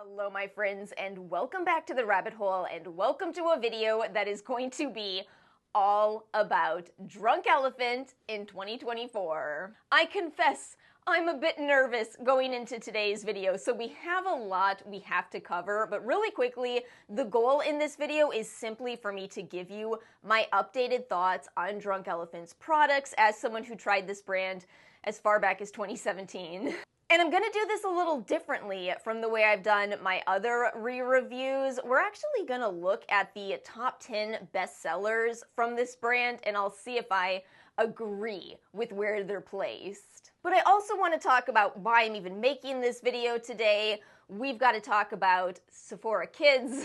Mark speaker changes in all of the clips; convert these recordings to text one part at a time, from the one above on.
Speaker 1: Hello my friends, and welcome back to the rabbit hole, and welcome to a video that is going to be all about Drunk Elephant in 2024. I confess, I'm a bit nervous going into today's video, so we have a lot we have to cover, but really quickly, the goal in this video is simply for me to give you my updated thoughts on Drunk Elephant's products as someone who tried this brand as far back as 2017. And I'm gonna do this a little differently from the way I've done my other re-reviews. We're actually gonna look at the top 10 bestsellers from this brand, and I'll see if I agree with where they're placed. But I also want to talk about why I'm even making this video today. We've got to talk about Sephora Kids.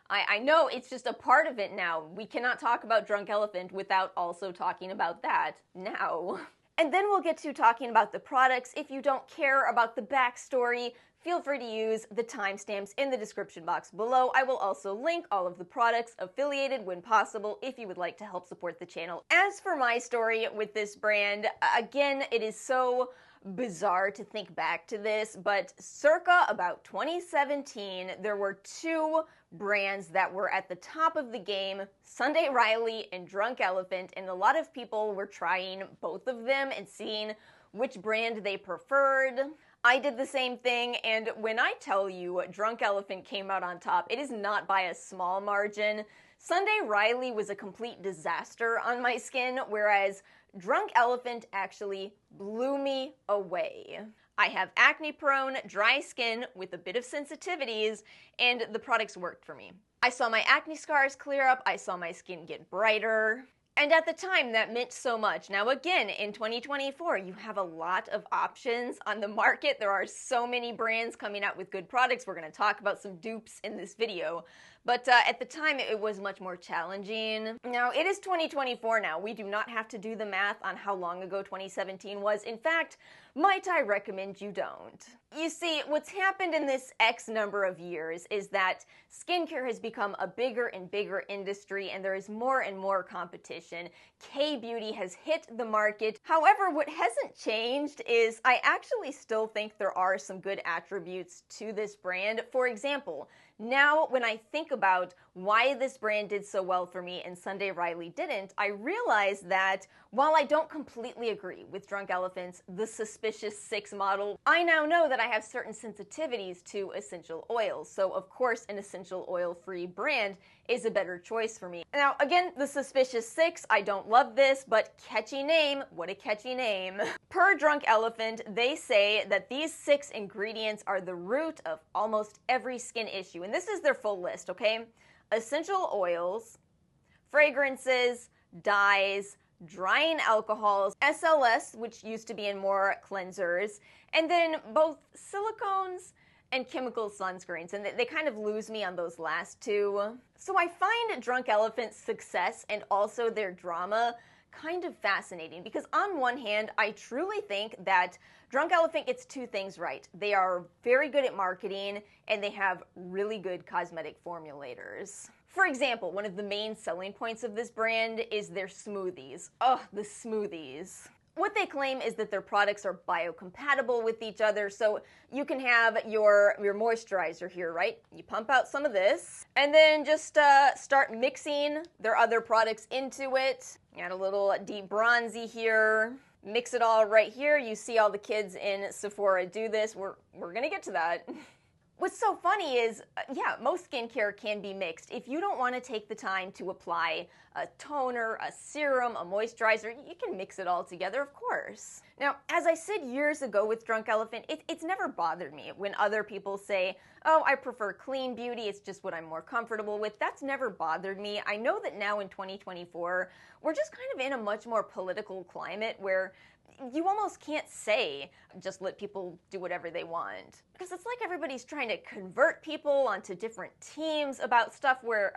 Speaker 1: I know it's just a part of it now. We cannot talk about Drunk Elephant without also talking about that now. And then we'll get to talking about the products. If you don't care about the backstory, feel free to use the timestamps in the description box below. I will also link all of the products affiliated when possible if you would like to help support the channel. As for my story with this brand, again, it is so bizarre to think back to this, but circa about 2017, there were two brands that were at the top of the game, Sunday Riley and Drunk Elephant, and a lot of people were trying both of them and seeing which brand they preferred. I did the same thing, and when I tell you Drunk Elephant came out on top, it is not by a small margin. Sunday Riley was a complete disaster on my skin, whereas Drunk Elephant actually blew me away. I have acne-prone, dry skin with a bit of sensitivities, and the products worked for me. I saw my acne scars clear up, I saw my skin get brighter, and at the time that meant so much. Now again, in 2024, you have a lot of options on the market. There are so many brands coming out with good products. We're going to talk about some dupes in this video. But at the time, it was much more challenging. Now, it is 2024 now. We do not have to do the math on how long ago 2017 was. In fact, might I recommend you don't? You see, what's happened in this X number of years is that skincare has become a bigger and bigger industry, and there is more and more competition. K-beauty has hit the market. However, what hasn't changed is I actually still think there are some good attributes to this brand. For example, now, when I think about why this brand did so well for me and Sunday Riley didn't, I realize that while I don't completely agree with Drunk Elephant's The Suspicious 6 model, I now know that I have certain sensitivities to essential oils. So, of course, an essential oil-free brand is a better choice for me. Now, again, The Suspicious 6, I don't love this, but catchy name, what a catchy name. Per Drunk Elephant, they say that these 6 ingredients are the root of almost every skin issue. And this is their full list, okay? Essential oils, fragrances, dyes, drying alcohols, SLS, which used to be in more cleansers, and then both silicones and chemical sunscreens, and they kind of lose me on those last two. So I find Drunk Elephant's success and also their drama kind of fascinating, because on one hand, I truly think that Drunk Elephant gets two things right. They are very good at marketing, and they have really good cosmetic formulators. For example, one of the main selling points of this brand is their smoothies. Oh, the smoothies. What they claim is that their products are biocompatible with each other, so you can have your moisturizer here, right? You pump out some of this, and then just start mixing their other products into it. Add a little D-Bronzi here. Mix it all right here. You see all the kids in Sephora do this. We're gonna get to that. What's so funny is, yeah, most skincare can be mixed. If you don't want to take the time to apply a toner, a serum, a moisturizer, you can mix it all together, of course. Now, as I said years ago with Drunk Elephant, it's never bothered me when other people say, oh, I prefer clean beauty, it's just what I'm more comfortable with. That's never bothered me. I know that now in 2024, we're just kind of in a much more political climate where you almost can't say, just let people do whatever they want. Because it's like everybody's trying to convert people onto different teams about stuff where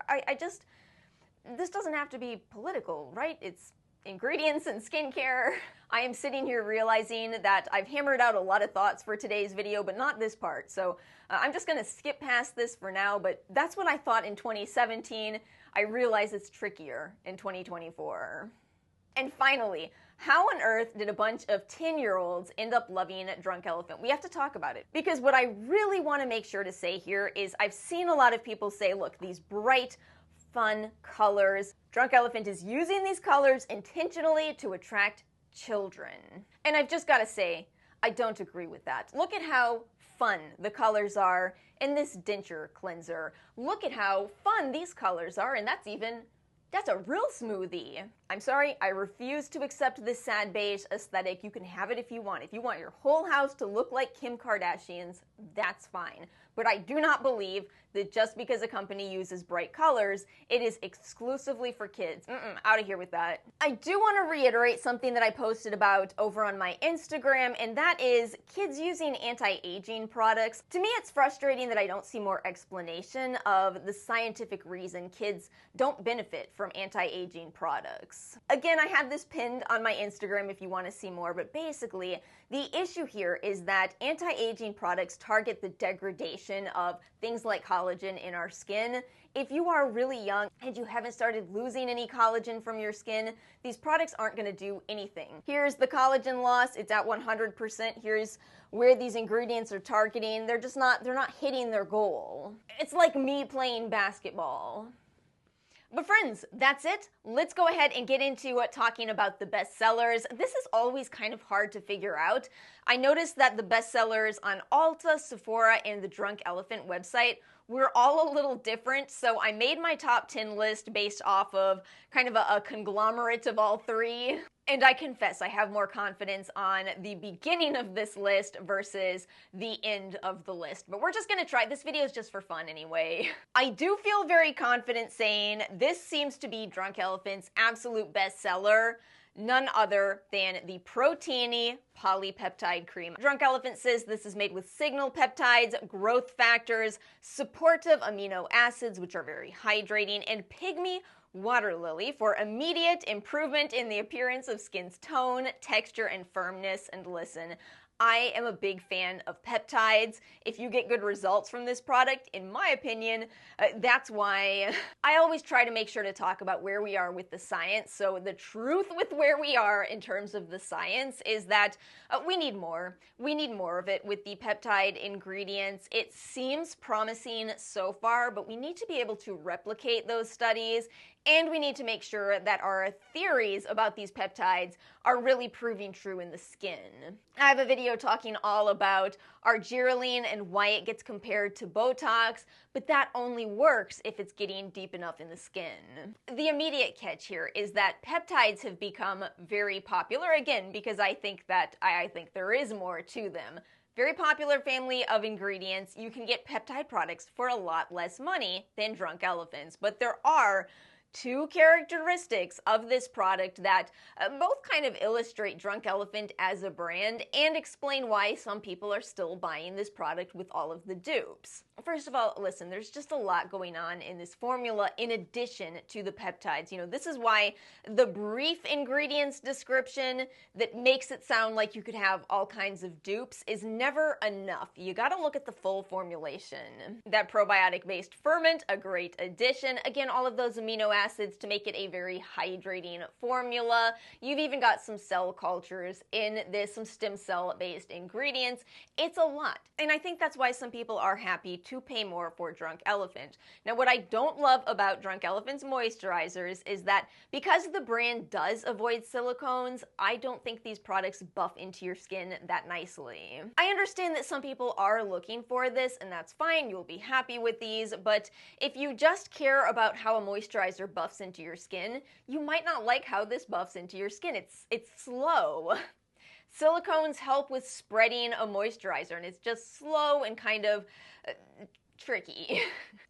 Speaker 1: this doesn't have to be political, right? It's ingredients and skincare. I am sitting here realizing that I've hammered out a lot of thoughts for today's video, but not this part. So I'm just gonna skip past this for now, but that's what I thought in 2017. I realize it's trickier in 2024. And finally, How on earth did a bunch of 10-year-olds end up loving Drunk Elephant? We have to talk about it. Because what I really want to make sure to say here is I've seen a lot of people say, look, these bright, fun colors. Drunk Elephant is using these colors intentionally to attract children. And I've just got to say, I don't agree with that. Look at how fun the colors are in this denture cleanser. Look at how fun these colors are, and that's a real smoothie. I'm sorry, I refuse to accept this sad beige aesthetic. You can have it if you want. If you want your whole house to look like Kim Kardashian's, that's fine. But I do not believe that just because a company uses bright colors, it is exclusively for kids. Out of here with that. I do want to reiterate something that I posted about over on my Instagram, and that is kids using anti-aging products. To me, it's frustrating that I don't see more explanation of the scientific reason kids don't benefit from anti-aging products. Again, I have this pinned on my Instagram if you want to see more, but basically, the issue here is that anti-aging products target the degradation of things like collagen in our skin. If you are really young and you haven't started losing any collagen from your skin, these products aren't going to do anything. Here's the collagen loss, it's at 100%. Here's where these ingredients are targeting. They're not hitting their goal. It's like me playing basketball. But friends, that's it. Let's go ahead and get into talking about the bestsellers. This is always kind of hard to figure out. I noticed that the bestsellers on Ulta, Sephora, and the Drunk Elephant website were all a little different, so I made my top 10 list based off of kind of a conglomerate of all three. And I confess, I have more confidence on the beginning of this list versus the end of the list. But we're just gonna try. This video is just for fun anyway. I do feel very confident saying this seems to be Drunk Elephant's absolute bestseller. None other than the Protini Polypeptide Cream. Drunk Elephant says this is made with signal peptides, growth factors, supportive amino acids, which are very hydrating, and pygmy water lily for immediate improvement in the appearance of skin's tone, texture, and firmness. And listen, I am a big fan of peptides. If you get good results from this product, in my opinion, that's why I always try to make sure to talk about where we are with the science. So the truth with where we are in terms of the science is that we need more. We need more of it with the peptide ingredients. It seems promising so far, but we need to be able to replicate those studies, and we need to make sure that our theories about these peptides are really proving true in the skin. I have a video talking all about argireline and why it gets compared to Botox, but that only works if it's getting deep enough in the skin. The immediate catch here is that peptides have become very popular, again, because I think there is more to them. Very popular family of ingredients. You can get peptide products for a lot less money than Drunk Elephant's, but there are two characteristics of this product that both kind of illustrate Drunk Elephant as a brand and explain why some people are still buying this product with all of the dupes. First of all, listen, there's just a lot going on in this formula in addition to the peptides. You know, this is why the brief ingredients description that makes it sound like you could have all kinds of dupes is never enough. You gotta look at the full formulation. That probiotic-based ferment, a great addition. Again, all of those amino acids to make it a very hydrating formula. You've even got some cell cultures in this, some stem cell-based ingredients. It's a lot. And I think that's why some people are happy to pay more for Drunk Elephant. Now, what I don't love about Drunk Elephant's moisturizers is that because the brand does avoid silicones, I don't think these products buff into your skin that nicely. I understand that some people are looking for this, and that's fine. You'll be happy with these, but if you just care about how a moisturizer buffs into your skin, you might not like how this buffs into your skin. It's slow. Silicones help with spreading a moisturizer, and it's just slow and kind of tricky.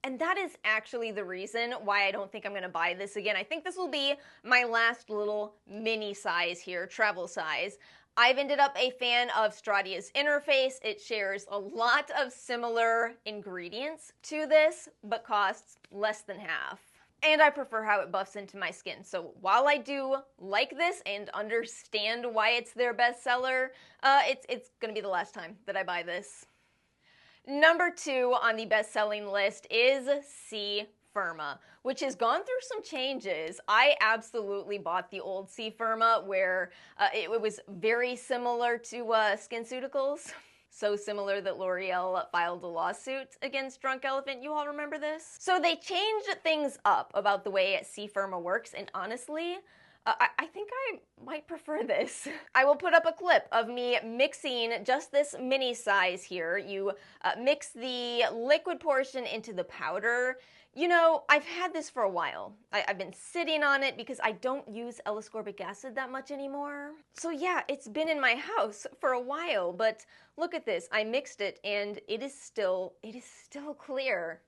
Speaker 1: And that is actually the reason why I don't think I'm going to buy this again. I think this will be my last little mini size here, travel size. I've ended up a fan of Stradia's Interface. It shares a lot of similar ingredients to this, but costs less than half. And I prefer how it buffs into my skin. So while I do like this and understand why it's their bestseller, it's gonna be the last time that I buy this. Number 2 on the best-selling list is C-Firma. C-Firma, which has gone through some changes. I absolutely bought the old C-Firma where it was very similar to SkinCeuticals. So similar that L'Oreal filed a lawsuit against Drunk Elephant. You all remember this? So they changed things up about the way C-Firma works, and honestly, I think I might prefer this. I will put up a clip of me mixing just this mini size here. You mix the liquid portion into the powder. You know, I've had this for a while. I've been sitting on it because I don't use L-ascorbic acid that much anymore. So yeah, it's been in my house for a while, but look at this. I mixed it and it is still clear.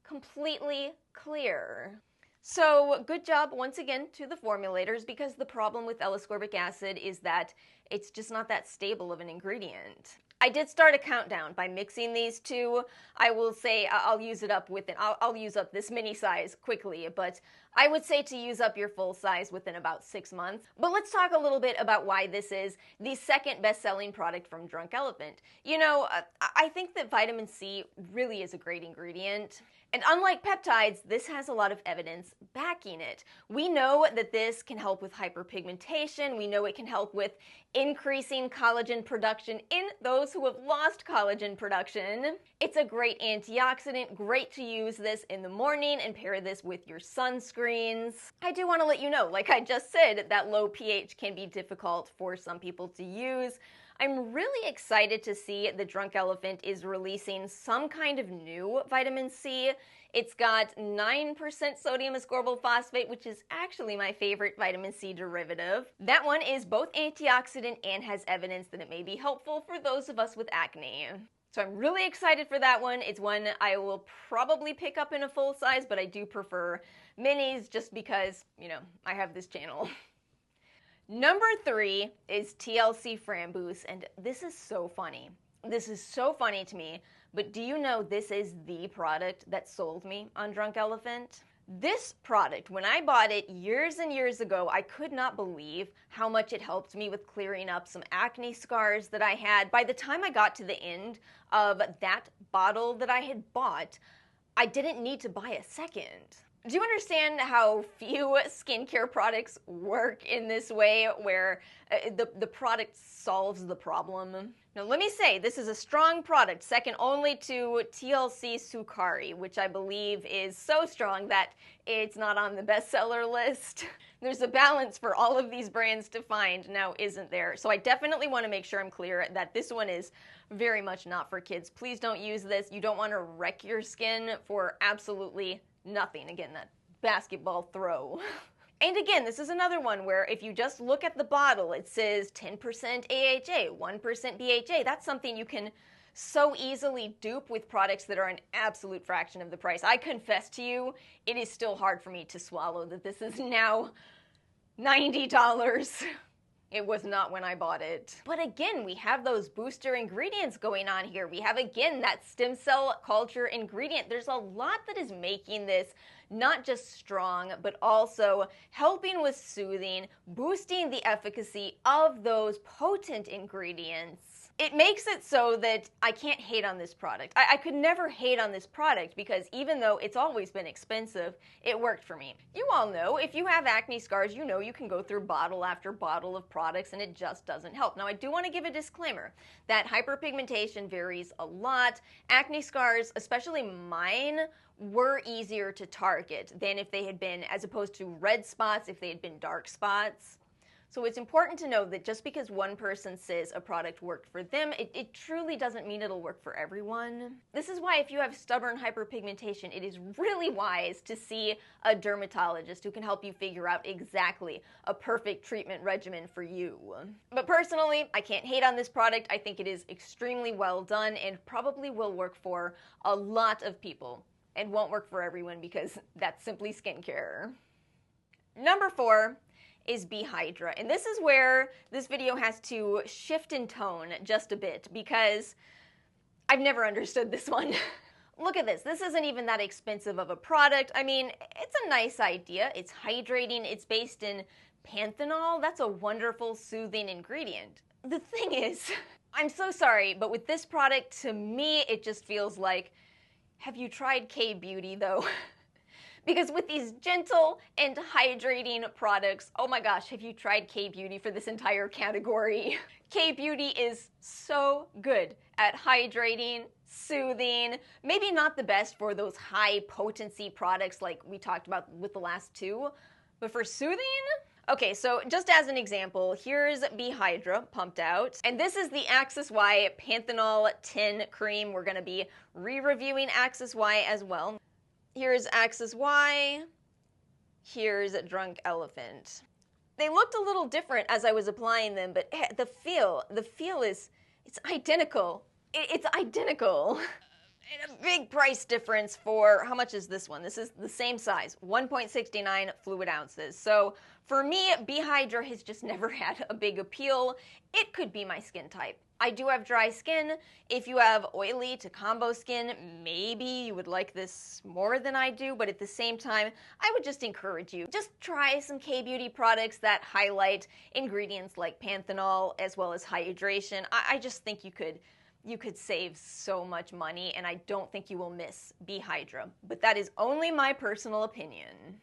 Speaker 1: Completely clear. So good job once again to the formulators, because the problem with L-ascorbic acid is that it's just not that stable of an ingredient. I did start a countdown by mixing these two. I will say I'll use it up within, I'll use up this mini size quickly, but I would say to use up your full size within about 6 months. But let's talk a little bit about why this is the second best-selling product from Drunk Elephant. You know, I think that vitamin C really is a great ingredient. And unlike peptides, this has a lot of evidence backing it. We know that this can help with hyperpigmentation. We know it can help with increasing collagen production in those who have lost collagen production. It's a great antioxidant, great to use this in the morning and pair this with your sunscreens. I do want to let you know, like I just said, that low pH can be difficult for some people to use. I'm really excited to see that Drunk Elephant is releasing some kind of new vitamin C. It's got 9% sodium ascorbyl phosphate, which is actually my favorite vitamin C derivative. That one is both antioxidant and has evidence that it may be helpful for those of us with acne. So I'm really excited for that one. It's one I will probably pick up in a full size, but I do prefer minis just because, you know, I have this channel. Number 3 is TLC Framboos, and this is so funny. This is so funny to me, but do you know this is the product that sold me on Drunk Elephant? This product, when I bought it years and years ago, I could not believe how much it helped me with clearing up some acne scars that I had. By the time I got to the end of that bottle that I had bought, I didn't need to buy a second. Do you understand how few skincare products work in this way, where the product solves the problem? Now let me say, this is a strong product, second only to TLC Sukari, which I believe is so strong that it's not on the bestseller list. There's a balance for all of these brands to find now, isn't there? So I definitely want to make sure I'm clear that this one is very much not for kids. Please don't use this. You don't want to wreck your skin for absolutely nothing. Again, that basketball throw. And again, this is another one where if you just look at the bottle, it says 10% AHA, 1% BHA. That's something you can so easily dupe with products that are an absolute fraction of the price. I confess to you, it is still hard for me to swallow that this is now $90. It was not when I bought it. But again, we have those booster ingredients going on here. We have, again, that stem cell culture ingredient. There's a lot that is making this not just strong, but also helping with soothing, boosting the efficacy of those potent ingredients. It makes it so that I can't hate on this product. I could never hate on this product because even though it's always been expensive, it worked for me. You all know, if you have acne scars, you know you can go through bottle after bottle of products and it just doesn't help. Now, I do want to give a disclaimer that hyperpigmentation varies a lot. Acne scars, especially mine, were easier to target than if they had been, as opposed to red spots, if they had been dark spots. So it's important to know that just because one person says a product worked for them, it truly doesn't mean it'll work for everyone. This is why if you have stubborn hyperpigmentation, it is really wise to see a dermatologist who can help you figure out exactly a perfect treatment regimen for you. But personally, I can't hate on this product. I think it is extremely well done and probably will work for a lot of people and won't work for everyone because that's simply skincare. Number 4 is B-Hydra. And this is where this video has to shift in tone just a bit because I've never understood this one. Look at this. This isn't even that expensive of a product. I mean, it's a nice idea. It's hydrating. It's based in panthenol. That's a wonderful, soothing ingredient. The thing is, I'm so sorry, but with this product, to me, it just feels like, have you tried K-Beauty though? Because with these gentle and hydrating products, oh my gosh, have you tried K-Beauty for this entire category? K-Beauty is so good at hydrating, soothing, maybe not the best for those high potency products like we talked about with the last two, but for soothing? Okay, so just as an example, here's B-Hydra pumped out, and this is the Axis Y Panthenol Tin Cream. We're going to be re-reviewing Axis Y as well. Here's Axis Y, here's Drunk Elephant. They looked a little different as I was applying them, but the feel is, it's identical. It's identical. And a big price difference for, how much is this one? This is the same size, 1.69 fluid ounces. So for me, B-Hydra has just never had a big appeal. It could be my skin type. I do have dry skin. If you have oily to combo skin, maybe you would like this more than I do, but at the same time, I would just encourage you. Just try some K-Beauty products that highlight ingredients like panthenol as well as hydration. I just think you could save so much money, and I don't think you will miss B-Hydra. But that is only my personal opinion.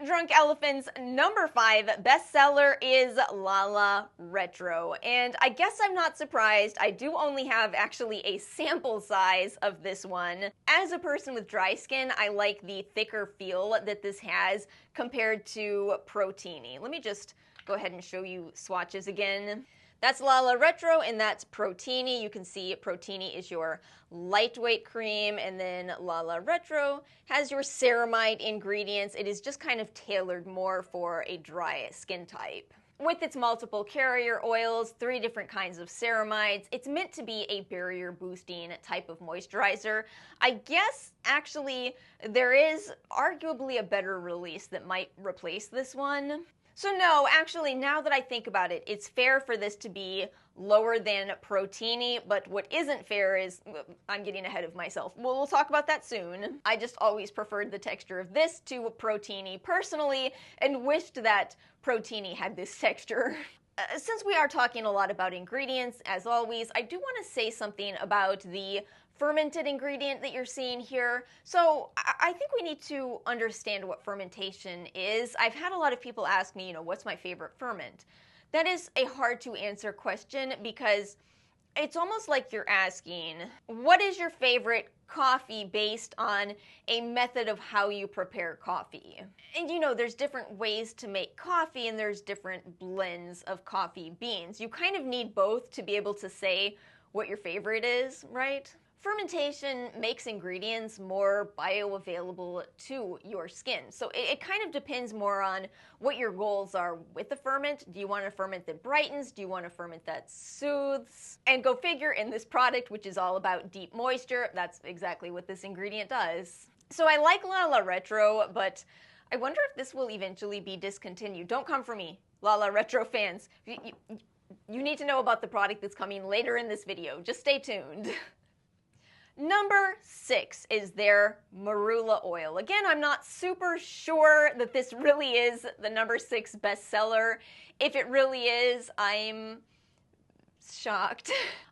Speaker 1: Drunk Elephant's number 5 bestseller is Lala Retro, and I guess I'm not surprised. I do only have actually a sample size of this one. As a person with dry skin, I like the thicker feel that this has compared to Protini. Let me just go ahead and show you swatches again. That's Lala Retro, and that's Protini. You can see Protini is your lightweight cream, and then Lala Retro has your ceramide ingredients. It is just kind of tailored more for a dry skin type. With its multiple carrier oils, 3 different kinds of ceramides, it's meant to be a barrier boosting type of moisturizer. I guess actually there is arguably a better release that might replace this one. So no, actually, now that I think about it, it's fair for this to be lower than Protini, but what isn't fair is, I'm getting ahead of myself. We'll talk about that soon. I just always preferred the texture of this to Protini personally, and wished that Protini had this texture. Since we are talking a lot about ingredients, as always, I do want to say something about the fermented ingredient that you're seeing here. So I think we need to understand what fermentation is. I've had a lot of people ask me, what's my favorite ferment? That is a hard to answer question because it's almost like you're asking, what is your favorite coffee based on a method of how you prepare coffee? And there's different ways to make coffee, and there's different blends of coffee beans. You kind of need both to be able to say what your favorite is, right? Fermentation makes ingredients more bioavailable to your skin. So it kind of depends more on what your goals are with the ferment. Do you want a ferment that brightens? Do you want a ferment that soothes? And go figure, in this product, which is all about deep moisture, that's exactly what this ingredient does. So I like Lala Retro, but I wonder if this will eventually be discontinued. Don't come for me, Lala Retro fans. You need to know about the product that's coming later in this video. Just stay tuned. Number 6 is their Marula Oil. Again, I'm not super sure that this really is the number 6 bestseller. If it really is, I'm shocked.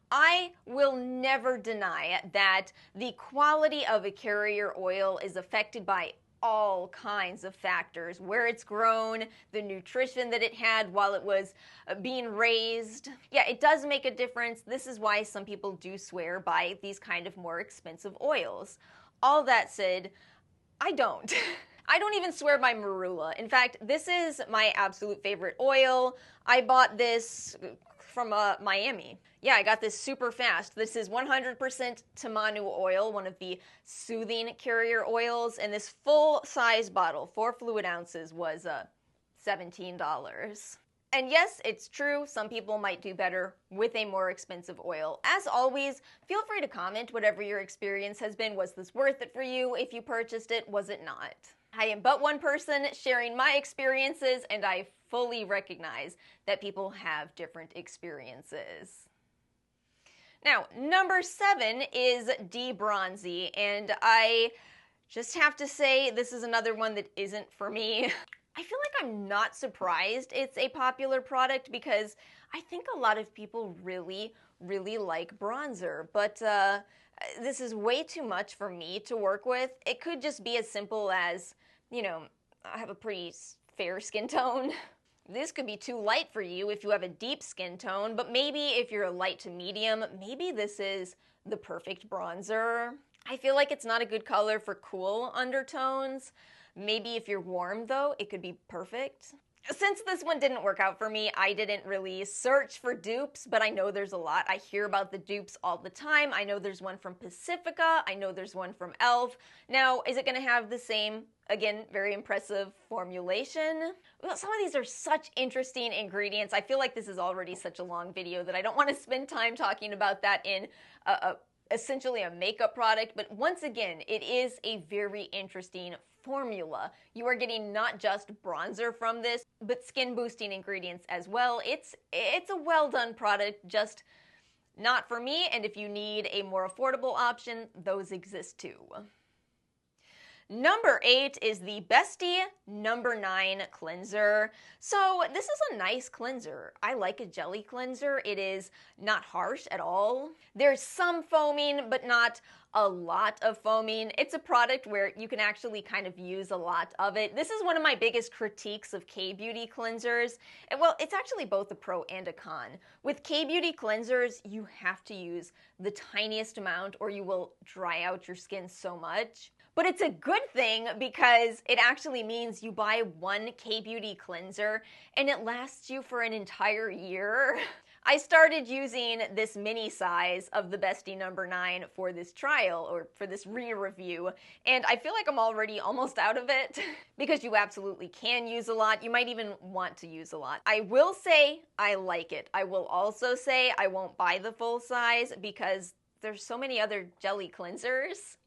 Speaker 1: I will never deny that the quality of a carrier oil is affected by all kinds of factors. Where it's grown, the nutrition that it had while it was being raised. Yeah, it does make a difference. This is why some people do swear by these kind of more expensive oils. All that said, I don't. I don't even swear by Marula. In fact, this is my absolute favorite oil. I bought this from Miami. Yeah, I got this super fast. This is 100% Tamanu oil, one of the soothing carrier oils, and this full-size bottle, 4 fluid ounces, was $17. And yes, it's true, some people might do better with a more expensive oil. As always, feel free to comment whatever your experience has been. Was this worth it for you? If you purchased it, was it not? I am but one person sharing my experiences, and I fully recognize that people have different experiences. Now, number 7 is D-Bronzi, and I just have to say this is another one that isn't for me. I feel like I'm not surprised it's a popular product because I think a lot of people really like bronzer, but This is way too much for me to work with. It could just be as simple as, you know, I have a pretty fair skin tone. This could be too light for you if you have a deep skin tone, but maybe if you're a light to medium, maybe this is the perfect bronzer. I feel like it's not a good color for cool undertones. Maybe if you're warm though, it could be perfect. Since this one didn't work out for me, I didn't really search for dupes, but I know there's a lot. I hear about the dupes all the time. I know there's one from Pacifica. I know there's one from e.l.f. Now, is it going to have the same, again, very impressive formulation? Well, some of these are such interesting ingredients. I feel like this is already such a long video that I don't want to spend time talking about that in essentially a makeup product, but once again, it is a very interesting formula. You are getting not just bronzer from this, but skin boosting ingredients as well. It's a well done product, just not for me, and if you need a more affordable option, those exist too. Number 8 is the Beste number 9 cleanser. So this is a nice cleanser. I like a jelly cleanser. It is not harsh at all. There's some foaming, but not a lot of foaming. It's a product where you can actually kind of use a lot of it. This is one of my biggest critiques of K-Beauty cleansers. Well, it's actually both a pro and a con. With K-Beauty cleansers, you have to use the tiniest amount or you will dry out your skin so much. But it's a good thing because it actually means you buy one K-Beauty cleanser and it lasts you for an entire year. I started using this mini size of the Beste number 9 for this trial or for this re-review, and I feel like I'm already almost out of it because you absolutely can use a lot. You might even want to use a lot. I will say I like it. I will also say I won't buy the full size because there's so many other jelly cleansers.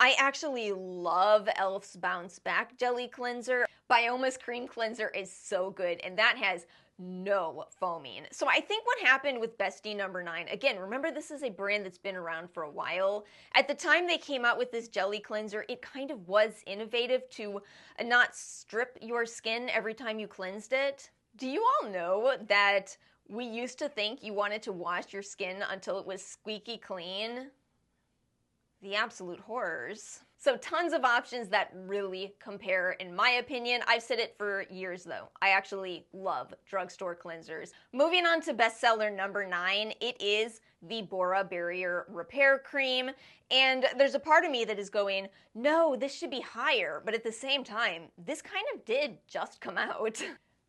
Speaker 1: I actually love e.l.f.'s Bounce Back Jelly Cleanser. Bioma's Cream Cleanser is so good, and that has no foaming. So I think what happened with Beste number 9, again, remember this is a brand that's been around for a while. At the time they came out with this jelly cleanser, it kind of was innovative to not strip your skin every time you cleansed it. Do you all know that we used to think you wanted to wash your skin until it was squeaky clean? The absolute horrors. So tons of options that really compare in my opinion. I've said it for years though. I actually love drugstore cleansers. Moving on to bestseller number 9, it is the Bora Barrier Repair Cream. And there's a part of me that is going, no, this should be higher. But at the same time, this kind of did just come out.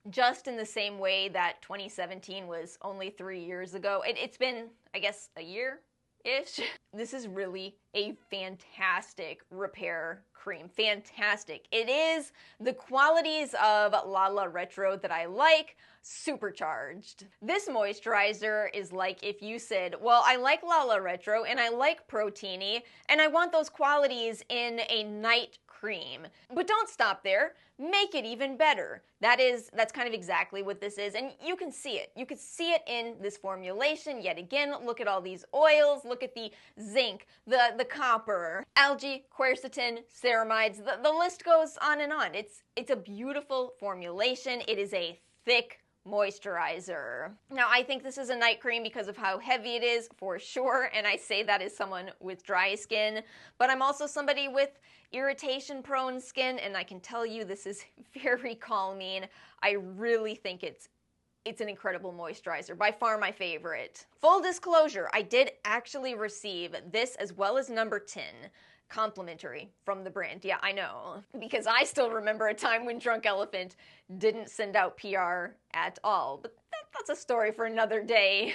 Speaker 1: Just in the same way that 2017 was only 3 years ago. It's been, I guess, a year-ish. This is really a fantastic repair cream. Fantastic. It is the qualities of Lala Retro that I like, supercharged. This moisturizer is like if you said, well, I like Lala Retro and I like Protini and I want those qualities in a night cream. But don't stop there. Make it even better. That's kind of exactly what this is, and you can see it. You can see it in this formulation. Yet again, look at all these oils. Look at the zinc, the copper, algae, quercetin, ceramides. The list goes on and on. It's a beautiful formulation. It is a thick moisturizer. Now, I think this is a night cream because of how heavy it is, for sure, and I say that as someone with dry skin, but I'm also somebody with irritation-prone skin, and I can tell you this is very calming. I really think it's an incredible moisturizer, by far my favorite. Full disclosure, I did actually receive this as well as number 10. Complimentary from the brand. Yeah, I know. Because I still remember a time when Drunk Elephant didn't send out PR at all. But that's a story for another day.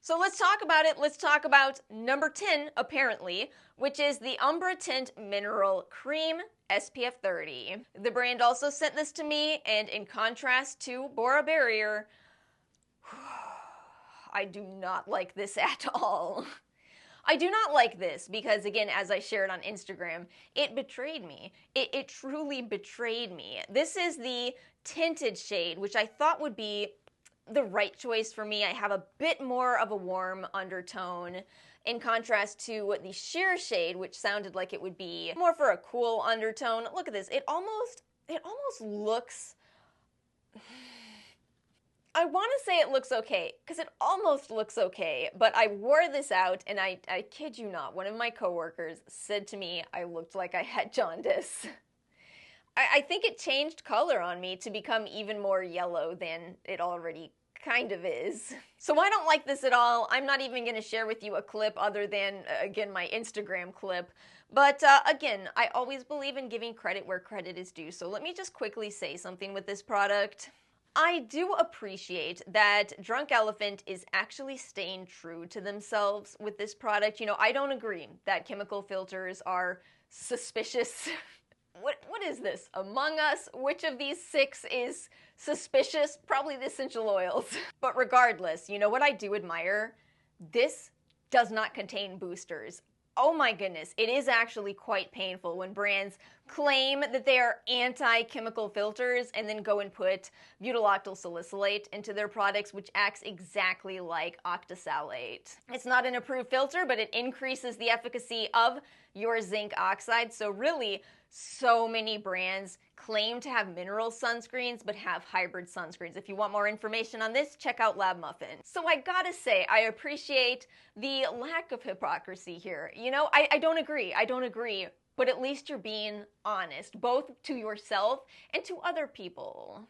Speaker 1: So let's talk about it. Let's talk about number 10, apparently, which is the Umbra Tinte Mineral Cream SPF 30. The brand also sent this to me, and in contrast to Bora Barrier, I do not like this at all. I do not like this because, again, as I shared on Instagram, it betrayed me. It truly betrayed me. This is the tinted shade, which I thought would be the right choice for me. I have a bit more of a warm undertone in contrast to the sheer shade, which sounded like it would be more for a cool undertone. Look at this. It almost looks... I want to say it looks okay, because it almost looks okay, but I wore this out, and I kid you not, one of my coworkers said to me I looked like I had jaundice. I think it changed color on me to become even more yellow than it already kind of is. So I don't like this at all. I'm not even going to share with you a clip other than, again, my Instagram clip. But again, I always believe in giving credit where credit is due. So let me just quickly say something with this product. I do appreciate that Drunk Elephant is actually staying true to themselves with this product. You know, I don't agree that chemical filters are suspicious. What is this? Among Us? Which of these 6 is suspicious? Probably the essential oils. But regardless, you know what I do admire? This does not contain boosters. Oh my goodness, it is actually quite painful when brands claim that they are anti-chemical filters and then go and put butyloctyl salicylate into their products, which acts exactly like octisalate. It's not an approved filter, but it increases the efficacy of your zinc oxide. So really, so many brands claim to have mineral sunscreens, but have hybrid sunscreens. If you want more information on this, check out Lab Muffin. So I gotta say, I appreciate the lack of hypocrisy here. You know, I don't agree, but at least you're being honest, both to yourself and to other people.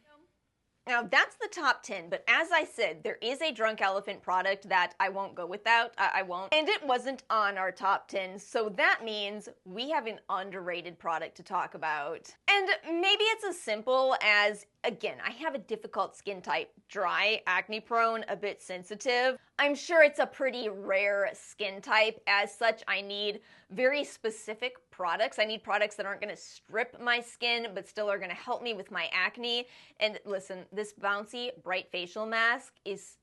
Speaker 1: Now, that's the top 10, but as I said, there is a Drunk Elephant product that I won't go without. I won't. And it wasn't on our top 10, so that means we have an underrated product to talk about. And maybe it's as simple as, again, I have a difficult skin type, dry, acne-prone, a bit sensitive. I'm sure it's a pretty rare skin type. As such, I need very specific products. I need products that aren't going to strip my skin, but still are going to help me with my acne. And listen, this bouncy, bright facial mask is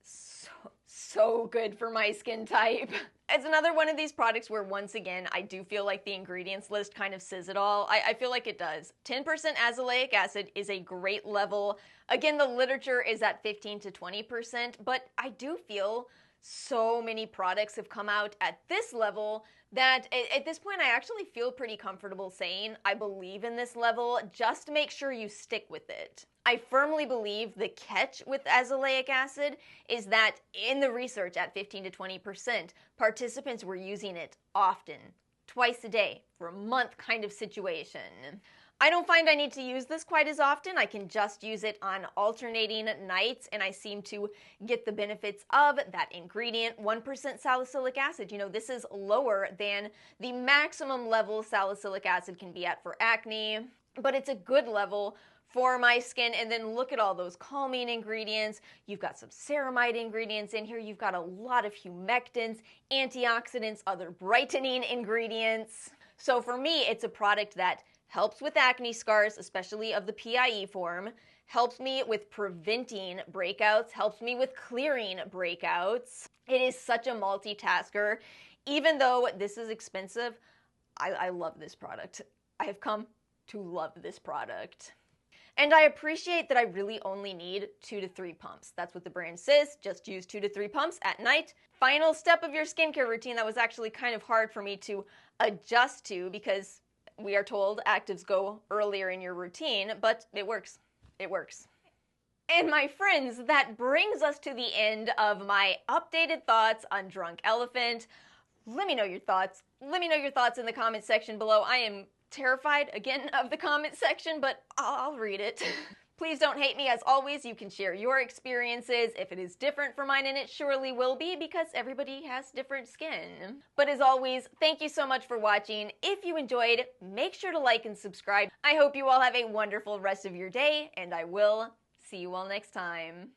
Speaker 1: so good for my skin type. It's another one of these products where, once again, I do feel like the ingredients list kind of says it all. I feel like it does. 10% azelaic acid is a great level. Again, the literature is at 15 to 20%, but I do feel so many products have come out at this level that at this point I actually feel pretty comfortable saying I believe in this level. Just make sure you stick with it. I firmly believe the catch with azelaic acid is that in the research at 15 to 20%, participants were using it often, twice a day, for a month kind of situation. I don't find I need to use this quite as often. I can just use it on alternating nights, and I seem to get the benefits of that ingredient. 1% salicylic acid. You know, this is lower than the maximum level salicylic acid can be at for acne, but it's a good level for my skin. And then look at all those calming ingredients. You've got some ceramide ingredients in here. You've got a lot of humectants, antioxidants, other brightening ingredients. So for me, it's a product that helps with acne scars, especially of the PIE form, helps me with preventing breakouts, helps me with clearing breakouts. It is such a multitasker. Even though this is expensive, I love this product. I have come to love this product. And I appreciate that I really only need 2 to 3 pumps. That's what the brand says, just use 2 to 3 pumps at night. Final step of your skincare routine that was actually kind of hard for me to adjust to because we are told actives go earlier in your routine, but it works. It works. And my friends, that brings us to the end of my updated thoughts on Drunk Elephant. Let me know your thoughts. Let me know your thoughts in the comment section below. I am terrified, again, of the comment section, but I'll read it. Please don't hate me. As always, you can share your experiences if it is different from mine, and it surely will be because everybody has different skin. But as always, thank you so much for watching. If you enjoyed, make sure to like and subscribe. I hope you all have a wonderful rest of your day, and I will see you all next time.